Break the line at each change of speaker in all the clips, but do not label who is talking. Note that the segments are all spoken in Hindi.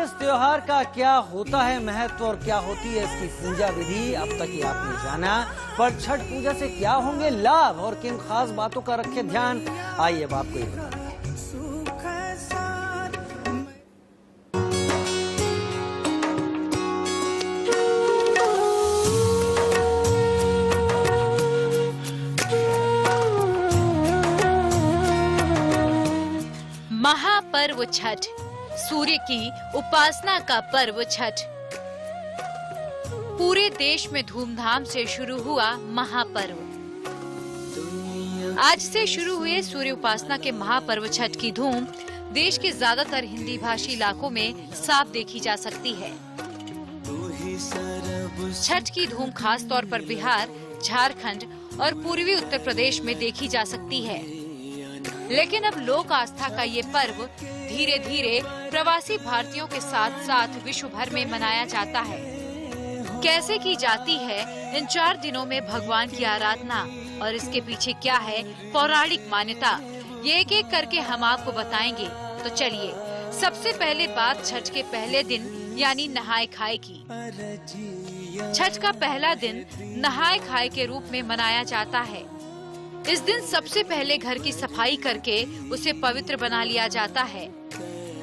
इस त्योहार का क्या होता है महत्व और क्या होती है इसकी पूजा विधि, अब तक ही आपने जाना। पर छठ पूजा से क्या होंगे लाभ और किन खास बातों का रखे ध्यान, आइए अब आपको ये बताते हैं।
महापर्व छठ, सूर्य की उपासना का पर्व छठ। पूरे देश में धूमधाम से शुरू हुआ महापर्व। आज से शुरू हुए सूर्य उपासना के महापर्व छठ की धूम देश के ज्यादातर हिंदी भाषी इलाकों में साफ देखी जा सकती है। छठ की धूम खास तौर पर बिहार, झारखंड और पूर्वी उत्तर प्रदेश में देखी जा सकती है। लेकिन अब लोक आस्था का ये पर्व धीरे धीरे प्रवासी भारतीयों के साथ साथ विश्व भर में मनाया जाता है। कैसे की जाती है इन 4 दिनों में भगवान की आराधना और इसके पीछे क्या है पौराणिक मान्यता, ये एक एक करके हम आपको बताएंगे। तो चलिए, सबसे पहले बात छठ के पहले दिन यानी नहाए खाए की। छठ का पहला दिन नहाए खाए के रूप में मनाया जाता है। इस दिन सबसे पहले घर की सफाई करके उसे पवित्र बना लिया जाता है।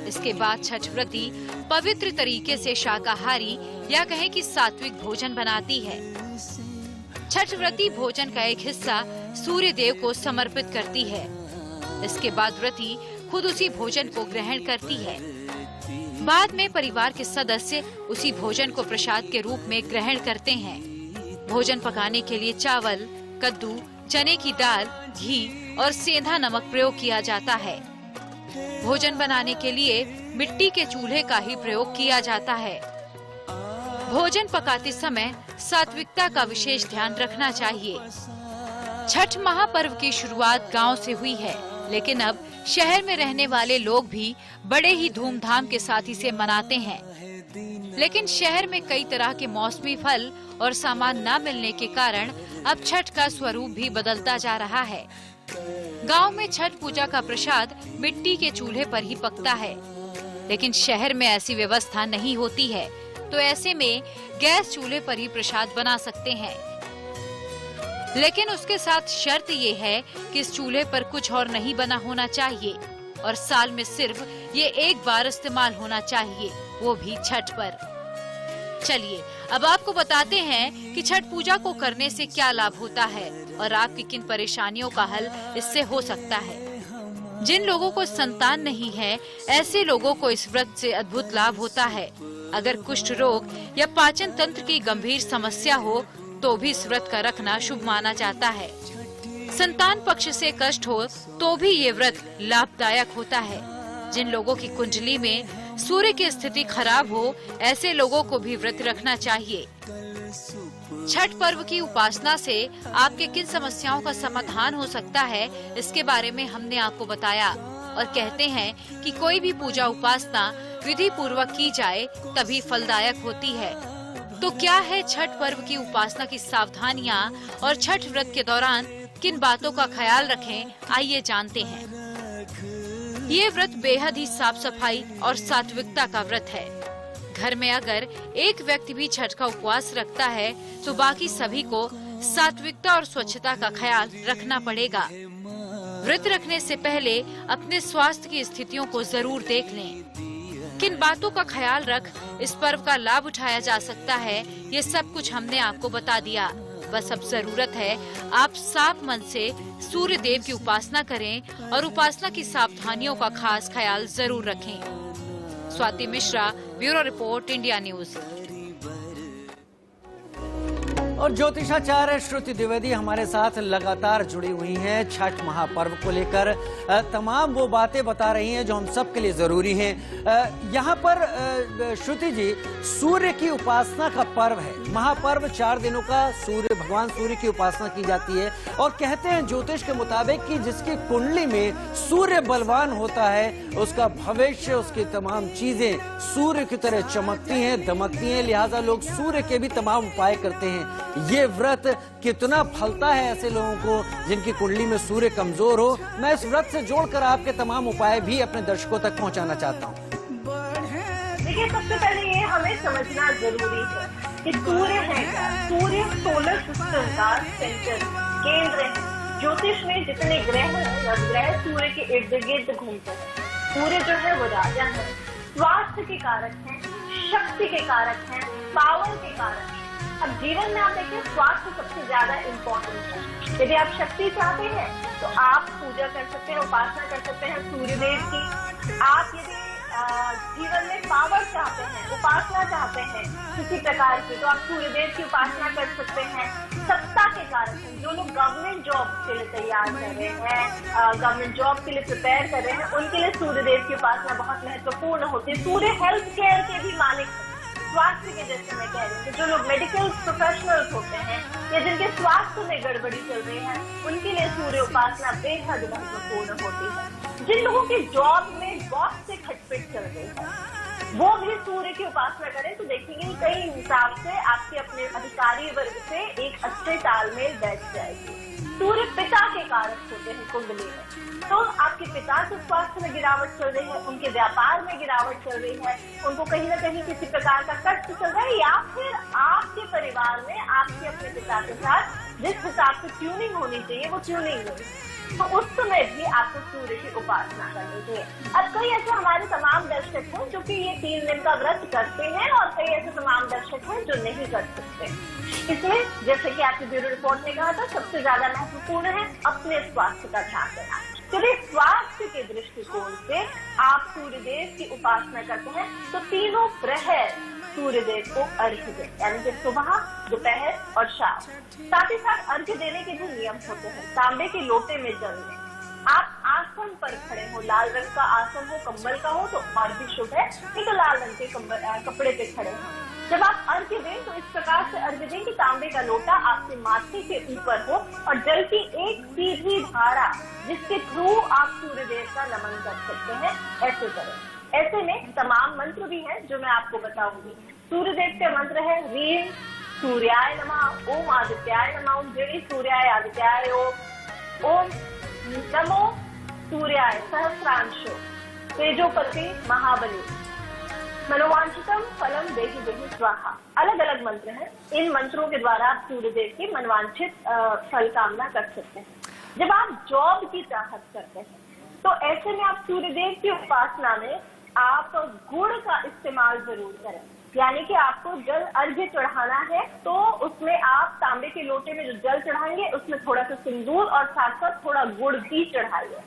इसके बाद छठ व्रती पवित्र तरीके से शाकाहारी या कहें कि सात्विक भोजन बनाती है। छठ व्रती भोजन का एक हिस्सा सूर्य देव को समर्पित करती है। इसके बाद व्रती खुद उसी भोजन को ग्रहण करती है। बाद में परिवार के सदस्य उसी भोजन को प्रसाद के रूप में ग्रहण करते हैं। भोजन पकाने के लिए चावल, कद्दू, चने की दाल, घी और सेंधा नमक प्रयोग किया जाता है। भोजन बनाने के लिए मिट्टी के चूल्हे का ही प्रयोग किया जाता है। भोजन पकाते समय सात्विकता का विशेष ध्यान रखना चाहिए। छठ महापर्व की शुरुआत गांव से हुई है, लेकिन अब शहर में रहने वाले लोग भी बड़े ही धूमधाम के साथ इसे मनाते हैं। लेकिन शहर में कई तरह के मौसमी फल और सामान न मिलने के कारण अब छठ का स्वरूप भी बदलता जा रहा है। गांव में छठ पूजा का प्रसाद मिट्टी के चूल्हे पर ही पकता है, लेकिन शहर में ऐसी व्यवस्था नहीं होती है, तो ऐसे में गैस चूल्हे पर ही प्रसाद बना सकते हैं। लेकिन उसके साथ शर्त ये है कि इस चूल्हे पर कुछ और नहीं बना होना चाहिए और साल में सिर्फ ये एक बार इस्तेमाल होना चाहिए, वो भी छठ पर। चलिए, अब आपको बताते हैं कि छठ पूजा को करने से क्या लाभ होता है और आपकी किन परेशानियों का हल इससे हो सकता है। जिन लोगों को संतान नहीं है, ऐसे लोगों को इस व्रत से अद्भुत लाभ होता है। अगर कुष्ठ रोग या पाचन तंत्र की गंभीर समस्या हो तो भी इस व्रत का रखना शुभ माना जाता है। संतान पक्ष से कष्ट हो तो भी ये व्रत लाभदायक होता है। जिन लोगों की कुंडली में सूर्य की स्थिति खराब हो, ऐसे लोगों को भी व्रत रखना चाहिए। छठ पर्व की उपासना से आपके किन समस्याओं का समाधान हो सकता है, इसके बारे में हमने आपको बताया और कहते हैं कि कोई भी पूजा उपासना विधि पूर्वक की जाए तभी फलदायक होती है। तो क्या है छठ पर्व की उपासना की सावधानियां और छठ व्रत के दौरान किन बातों का ख्याल रखें, आइए जानते हैं। ये व्रत बेहद ही साफ सफाई और सात्विकता का व्रत है। घर में अगर एक व्यक्ति भी छठ का उपवास रखता है तो बाकी सभी को सात्विकता और स्वच्छता का ख्याल रखना पड़ेगा। व्रत रखने से पहले अपने स्वास्थ्य की स्थितियों को जरूर देख लें। किन बातों का ख्याल रख इस पर्व का लाभ उठाया जा सकता है, ये सब कुछ हमने आपको बता दिया। बस अब जरूरत है आप साफ मन से सूर्य देव की उपासना करें और उपासना की सावधानियों का खास ख्याल जरूर रखें। Swati Mishra, bureau report, India news.
और ज्योतिषाचार्य श्रुति द्विवेदी हमारे साथ लगातार जुड़ी हुई हैं। छठ महापर्व को लेकर तमाम वो बातें बता रही हैं जो हम सब के लिए जरूरी हैं। यहाँ पर श्रुति जी, सूर्य की उपासना का पर्व है, महापर्व 4 दिनों का भगवान सूर्य की उपासना की जाती है और कहते हैं ज्योतिष के मुताबिक कि जिसकी कुंडली में सूर्य बलवान होता है उसका भविष्य, उसकी तमाम चीजें सूर्य की तरह चमकती हैं, दमकती हैं। लिहाजा लोग सूर्य के भी तमाम उपाय करते हैं। ये व्रत कितना फलता है ऐसे लोगों को जिनकी कुंडली में सूर्य कमजोर हो, मैं इस व्रत से जोड़कर आपके तमाम उपाय भी अपने दर्शकों तक पहुंचाना चाहता हूं।
देखिए, सबसे पहले ये हमें समझना जरूरी है कि सूर्य है क्या। सूर्य सोलर सिस्टम का सेंटर, केंद्र है। ज्योतिष में जितने ग्रह हैं, नवग्रह सूर्य के इर्द गिर्द घूमते हैं। सूर्य जो है वो राजा है, स्वास्थ्य के कारक हैं, शक्ति के कारक हैं, पावर के कारक हैं। अब जीवन में आप देखिए, स्वास्थ्य सबसे ज्यादा इम्पोर्टेंट है। यदि आप शक्ति चाहते हैं तो आप पूजा कर सकते हैं, उपासना कर सकते हैं सूर्यदेव की। आप यदि जीवन में पावर चाहते हैं, उपासना चाहते हैं किसी प्रकार की, तो आप सूर्यदेव की उपासना कर सकते हैं। सत्ता के कारक हैं, जो लोग गवर्नमेंट जॉब के लिए तैयार कर रहे हैं, गवर्नमेंट जॉब के लिए प्रिपेयर कर रहे हैं, उनके लिए सूर्यदेव की उपासना बहुत महत्वपूर्ण होती है। सूर्य हेल्थ केयर के भी मालिक हैं, स्वास्थ्य के, जैसे मैं कह रही हूँ, जो लोग मेडिकल प्रोफेशनल्स होते हैं या जिनके स्वास्थ्य में गड़बड़ी चल रही है, उनके लिए सूर्य उपासना बेहद महत्वपूर्ण होती है। जिन लोगों की जॉब में बॉस से खटपट चल रही है, वो भी सूर्य की उपासना करें तो देखेंगे कई हिसाब से आपके अपने अधिकारी वर्ग से एक अच्छे तालमेल बैठ जाएगी। सूर्य पिता के कारक होते हैं कुंडली में, तो आपके पिता के स्वास्थ्य में गिरावट चल रही है, उनके व्यापार में गिरावट चल रही है, उनको कहीं ना कहीं किसी प्रकार का कष्ट चल रहा है, या फिर आपके परिवार में आपके अपने पिता के साथ जिस हिसाब से ट्यूनिंग होनी चाहिए वो ट्यूनिंग नहीं, तो उस समय भी आपको सूर्य की उपासना करनी चाहिए। अब कई ऐसे हमारे तमाम दर्शक हैं जो कि ये 3 दिन का व्रत करते हैं, और कई ऐसे तमाम दर्शक हैं जो नहीं कर सकते। इसमें जैसे कि आपकी ब्यूरो रिपोर्ट ने कहा था, सबसे ज्यादा महत्वपूर्ण है अपने स्वास्थ्य का ध्यान देना। चलिए, स्वास्थ्य के दृष्टिकोण से आप सूर्यदेव की उपासना करते हैं तो तीनों प्रहर सूर्यदेव को अर्घ्य दें, यानी कि सुबह, दोपहर और शाम। साथ ही साथ अर्घ्य देने के भी नियम होते हैं। तांबे के लोटे में जल लें। आप आसन पर खड़े हो, लाल रंग का आसन हो, कंबल का हो तो और भी शुभ है, नहीं तो लाल रंग के कपड़े पे खड़े हो। जब आप अर्घ्य दें तो इस प्रकार से अर्घ्य दें कि तांबे का लोटा आपके माथे के ऊपर हो और जल की एक सीधी धारा जिसके थ्रू आप सूर्यदेव का नमन कर सकते हैं, ऐसे करें। ऐसे में तमाम मंत्र भी हैं जो मैं आपको बताऊंगी। सूर्यदेव के मंत्र है ह्रीं सूर्याय नमः, ओम आदित्याय नमः, ओम जड़ी सूर्याय आदित्याय, ओम नमो सूर्याय सहस्रांशो तेजोपति महाबली, मनोवांछितम फलम देहि देहि स्वाहा। अलग अलग मंत्र हैं। इन मंत्रों के द्वारा आप सूर्यदेव की मनवांछित फल कामना कर सकते हैं। जब आप जॉब की चाहत करते हैं तो ऐसे में आप सूर्यदेव की उपासना में आप गुड़ का इस्तेमाल जरूर करें, यानी कि आपको जल अर्घ्य चढ़ाना है तो उसमें आप तांबे के लोटे में जो जल चढ़ाएंगे उसमें थोड़ा सा सिंदूर और साथ साथ थोड़ा गुड़ भी चढ़ाइए।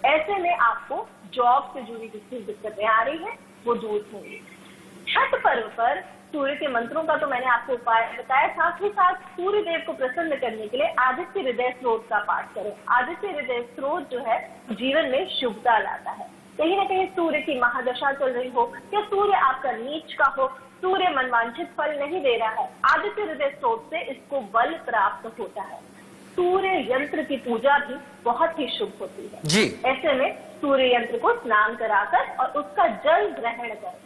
ऐसे में आपको जॉब से जुड़ी जितनी दिक्कतें आ रही है वो दूर होंगी। छठ पर्व पर सूर्य के मंत्रों का तो मैंने आपको उपाय बताया, साथ ही साथ सूर्य देव को प्रसन्न करने के लिए आदित्य हृदय स्रोत का पाठ करें। आदित्य हृदय स्रोत जो है जीवन में शुभता लाता है। कहीं ना कहीं सूर्य की महादशा चल रही हो या सूर्य आपका नीच का हो, सूर्य मनवांछित फल नहीं दे रहा है, आदित्य हृदय स्रोत से इसको बल प्राप्त होता है। सूर्य यंत्र की पूजा भी बहुत ही शुभ होती है जी। ऐसे में सूर्य यंत्र को स्नान कराकर और उसका जल ग्रहण करें,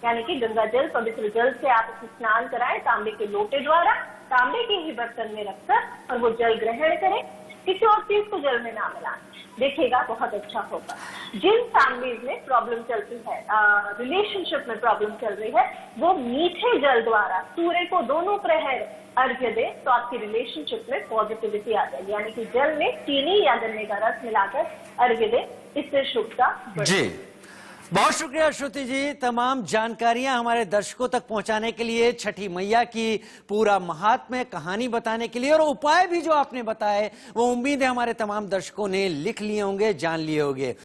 यानी कि गंगा जल, पवित्र जल से आप उसे स्नान कराएं तांबे के लोटे द्वारा, तांबे के ही बर्तन में रखकर, और वो जल ग्रहण करें। किसी और चीज को जल में ना मिलाएं, देखिएगा बहुत अच्छा होगा। जिन फैमिलीज में प्रॉब्लम चलती है, रिलेशनशिप में प्रॉब्लम चल रही है, वो मीठे जल द्वारा सूर्य को दोनों प्रहर अर्घ्य दे तो आपकी रिलेशनशिप में पॉजिटिविटी आ जाएगी, यानी कि जल में चीनी या गन्ने का रस मिलाकर अर्घ्य दे, इससे शुभता जी।
बहुत शुक्रिया श्रुति जी, तमाम जानकारियां हमारे दर्शकों तक पहुंचाने के लिए, छठी मैया की पूरा महात्म्य कहानी बताने के लिए, और उपाय भी जो आपने बताए वो उम्मीद है हमारे तमाम दर्शकों ने लिख लिए होंगे, जान लिए होंगे।